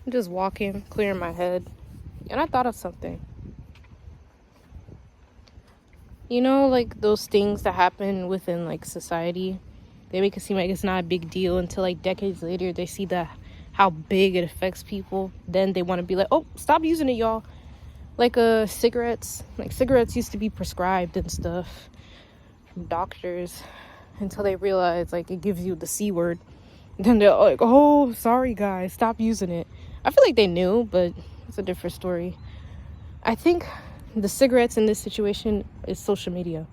I'm just walking, clearing my head, and I thought of something. You know, like those things that happen within like society, they make it seem like it's not a big deal until like decades later they see how big it affects people. Then they want to be like, oh, stop using it, y'all. Like cigarettes. Like cigarettes used to be prescribed and stuff from doctors until they realize like it gives you the C word. Then they're like, oh, sorry guys, stop using it. I feel like they knew, but it's a different story. I think the cigarettes in this situation is social media.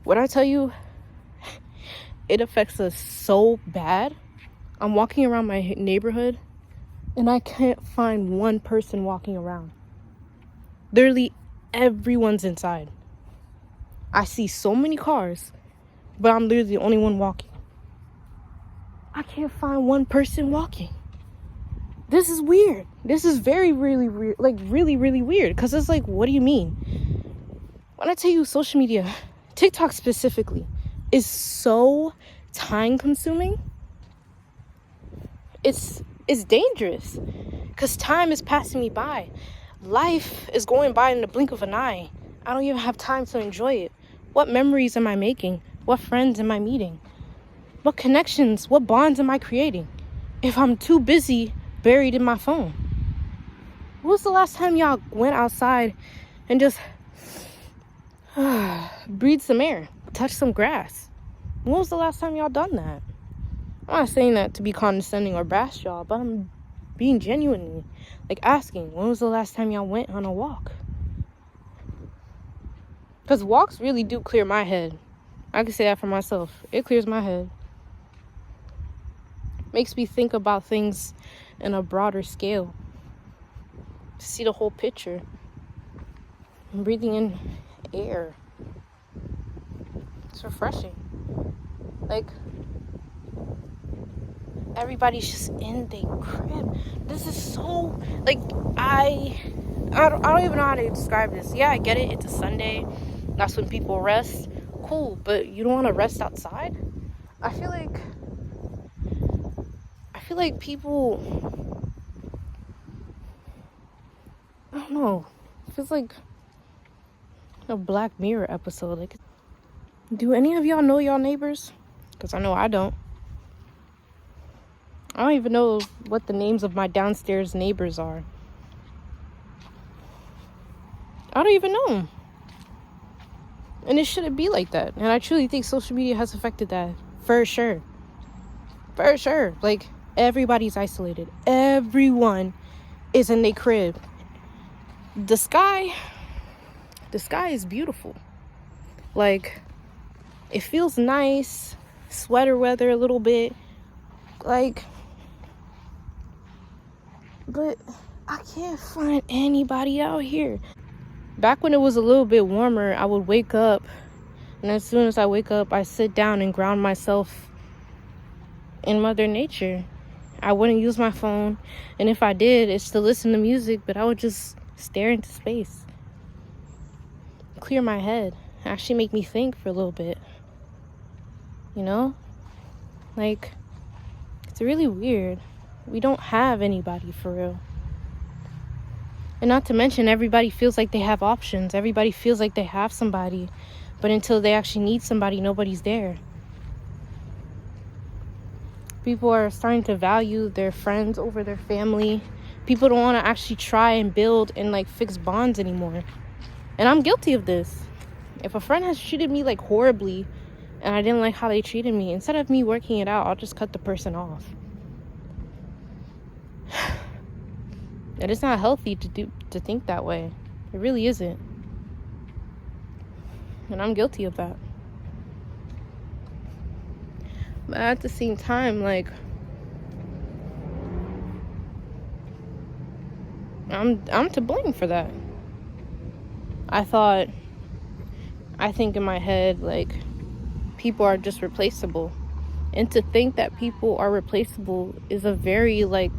When I tell you it affects us so bad, I'm walking around my neighborhood and I can't find one person walking around. Literally everyone's inside. I see so many cars, but I'm literally the only one walking. I can't find one person walking. This is weird. This is very, really weird. Like, really, really weird. Because it's like, what do you mean? When I tell you social media, TikTok specifically, is so time consuming. It's dangerous. Because time is passing me by. Life is going by in the blink of an eye. I don't even have time to enjoy it. What memories am I making? What friends am I meeting? What connections, what bonds am I creating? If I'm too busy buried in my phone. When was the last time y'all went outside and just breathed some air, touched some grass? When was the last time y'all done that? I'm not saying that to be condescending or bash y'all, but I'm being genuinely like asking, when was the last time y'all went on a walk? Because walks really do clear my head. I can say that for myself. It clears my head. Makes me think about things in a broader scale. See the whole picture. I'm breathing in air. It's refreshing. Like, everybody's just in their crib. This is so, like, I don't even know how to describe this. Yeah, I get it. It's a Sunday. That's when people rest. Cool, but you don't want to rest outside? I feel like people, I don't know. It feels like a Black Mirror episode. Like, do any of y'all know y'all neighbors? Because I know I don't. I don't even know what the names of my downstairs neighbors are. I don't even know them. And it shouldn't be like that. And I truly think social media has affected that. For sure. For sure. Like, everybody's isolated. Everyone is in their crib. The sky is beautiful. Like, it feels nice. Sweater weather a little bit. Like, but I can't find anybody out here. Back when it was a little bit warmer, I would wake up, and as soon as I wake up, I sit down and ground myself in Mother Nature. I wouldn't use my phone, and if I did, it's to listen to music, but I would just stare into space. Clear my head. Actually make me think for a little bit. You know? Like, it's really weird. We don't have anybody for real. And not to mention, everybody feels like they have options. Everybody feels like they have somebody. But until they actually need somebody, nobody's there. People are starting to value their friends over their family. People don't want to actually try and build and like fix bonds anymore. And I'm guilty of this. If a friend has treated me like horribly and I didn't like how they treated me, instead of me working it out, I'll just cut the person off. And it's not healthy to think that way. It really isn't. And I'm guilty of that. But at the same time, like, I'm to blame for that. I think in my head, like, people are just replaceable. And to think that people are replaceable is a very, like,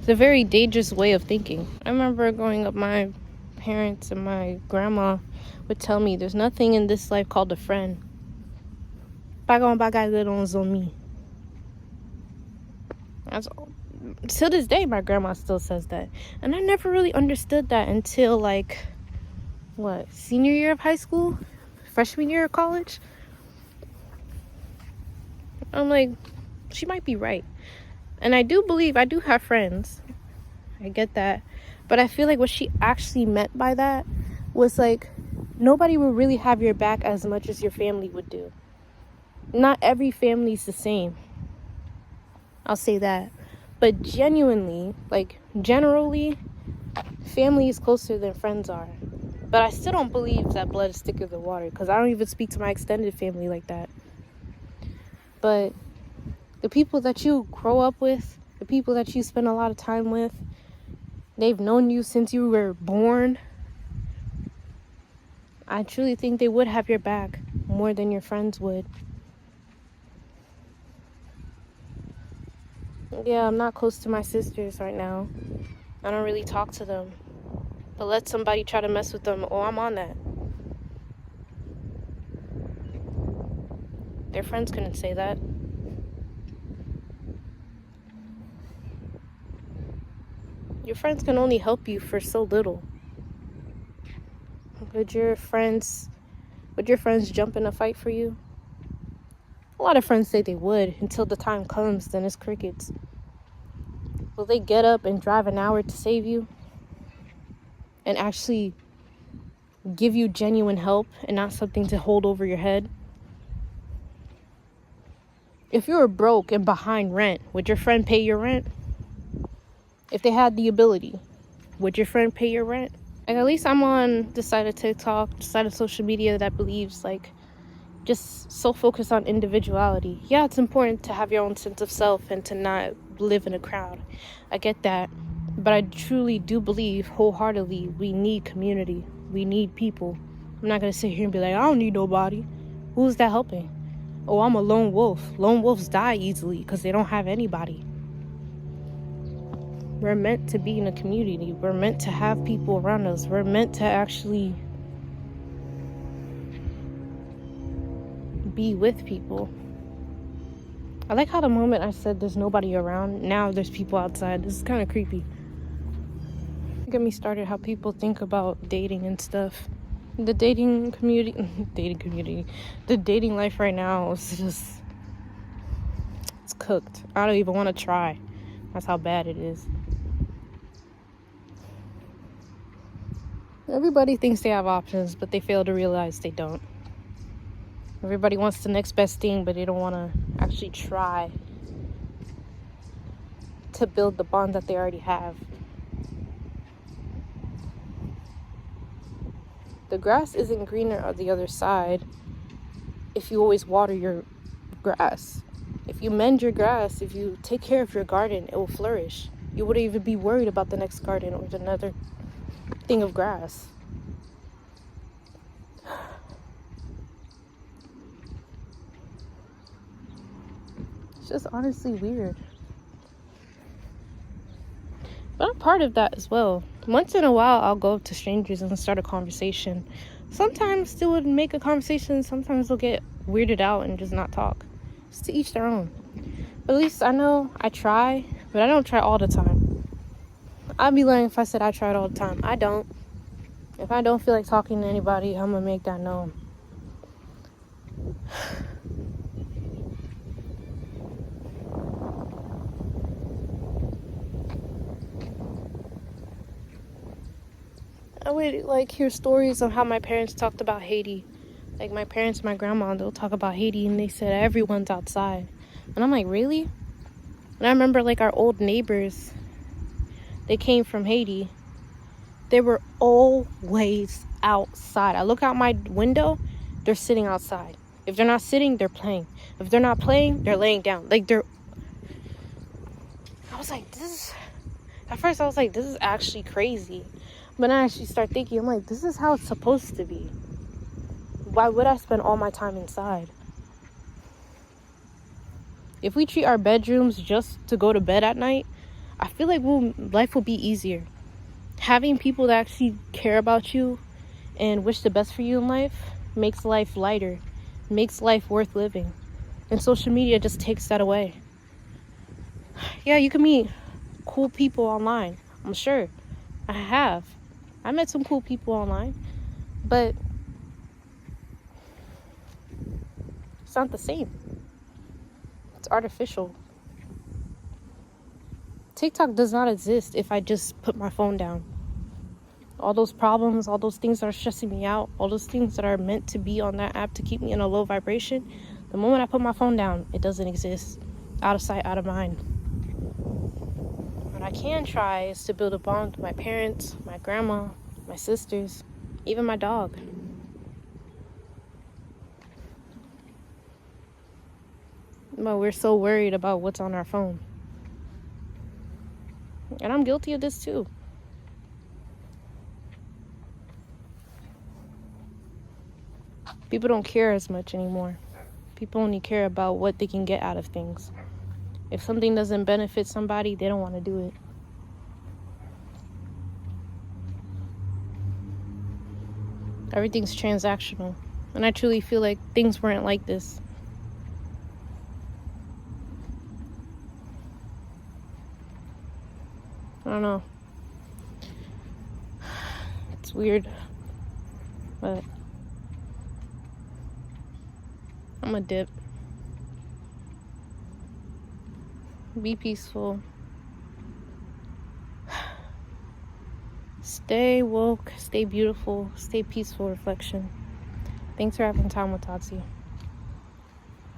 it's a very dangerous way of thinking. I remember growing up, my parents and my grandma would tell me there's nothing in this life called a friend. Pas grand bagay de dans zombie. That's to this day my grandma still says that. And I never really understood that until like what, senior year of high school, freshman year of college. I'm like, she might be right. And I do believe I do have friends. I get that. But I feel like what she actually meant by that was like, nobody will really have your back as much as your family would do. Not every family is the same. I'll say that. But genuinely, like generally, family is closer than friends are. But I still don't believe that blood is thicker than water, because I don't even speak to my extended family like that. But the people that you grow up with, the people that you spend a lot of time with, they've known you since you were born. I truly think they would have your back more than your friends would. Yeah, I'm not close to my sisters right now. I don't really talk to them. But let somebody try to mess with them, oh, I'm on that. Their friends couldn't say that. Your friends can only help you for so little. Would your friends jump in a fight for you? A lot of friends say they would, until the time comes, then it's crickets. Will they get up and drive an hour to save you? And actually give you genuine help and not something to hold over your head? If you were broke and behind rent, would your friend pay your rent? If they had the ability, would your friend pay your rent? Like, at least I'm on the side of TikTok, the side of social media that believes, like, just so focused on individuality. Yeah, it's important to have your own sense of self and to not live in a crowd. I get that. But I truly do believe wholeheartedly we need community. We need people. I'm not going to sit here and be like, I don't need nobody. Who's that helping? Oh, I'm a lone wolf. Lone wolves die easily because they don't have anybody. We're meant to be in a community. We're meant to have people around us. We're meant to actually be with people. I like how the moment I said there's nobody around, now there's people outside. This is kind of creepy. Get me started how people think about dating and stuff. The dating life right now is just, it's cooked. I don't even want to try. That's how bad it is. Everybody thinks they have options, but they fail to realize they don't. Everybody wants the next best thing, but they don't want to actually try to build the bond that they already have. The grass isn't greener on the other side if you always water your grass. If you mend your grass, if you take care of your garden, it will flourish. You wouldn't even be worried about the next garden or another thing of grass. It's just honestly weird. But I'm part of that as well. Once in a while, I'll go up to strangers and start a conversation. Sometimes they would make a conversation. Sometimes they'll get weirded out and just not talk. It's to each their own. But at least I know I try, but I don't try all the time. I'd be lying if I said I tried all the time. I don't. If I don't feel like talking to anybody, I'm going to make that known. I would like hear stories of how my parents talked about Haiti. Like my parents and my grandma, they'll talk about Haiti and they said everyone's outside. And I'm like, really? And I remember like our old neighbors, they came from Haiti. They were always outside. I look out my window, they're sitting outside. If they're not sitting, they're playing. If they're not playing, they're laying down. Like I was like, at first I was like, this is actually crazy. But I actually start thinking, I'm like, this is how it's supposed to be. Why would I spend all my time inside? If we treat our bedrooms just to go to bed at night, I feel like life will be easier. Having people that actually care about you and wish the best for you in life makes life lighter, makes life worth living. And social media just takes that away. Yeah, you can meet cool people online. I'm sure. I have. I met some cool people online. But it's not the same. It's artificial. TikTok does not exist if I just put my phone down. All those problems, all those things that are stressing me out, all those things that are meant to be on that app to keep me in a low vibration, the moment I put my phone down, it doesn't exist. Out of sight, out of mind. What I can try is to build a bond with my parents, my grandma, my sisters, even my dog. But we're so worried about what's on our phone. And I'm guilty of this too. People don't care as much anymore. People only care about what they can get out of things. If something doesn't benefit somebody, they don't want to do it. Everything's transactional. And I truly feel like things weren't like this. I don't know. It's weird. But I'm a dip. Be peaceful. Stay woke, stay beautiful, stay peaceful. Reflection. Thanks for having time with Tati.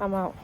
I'm out.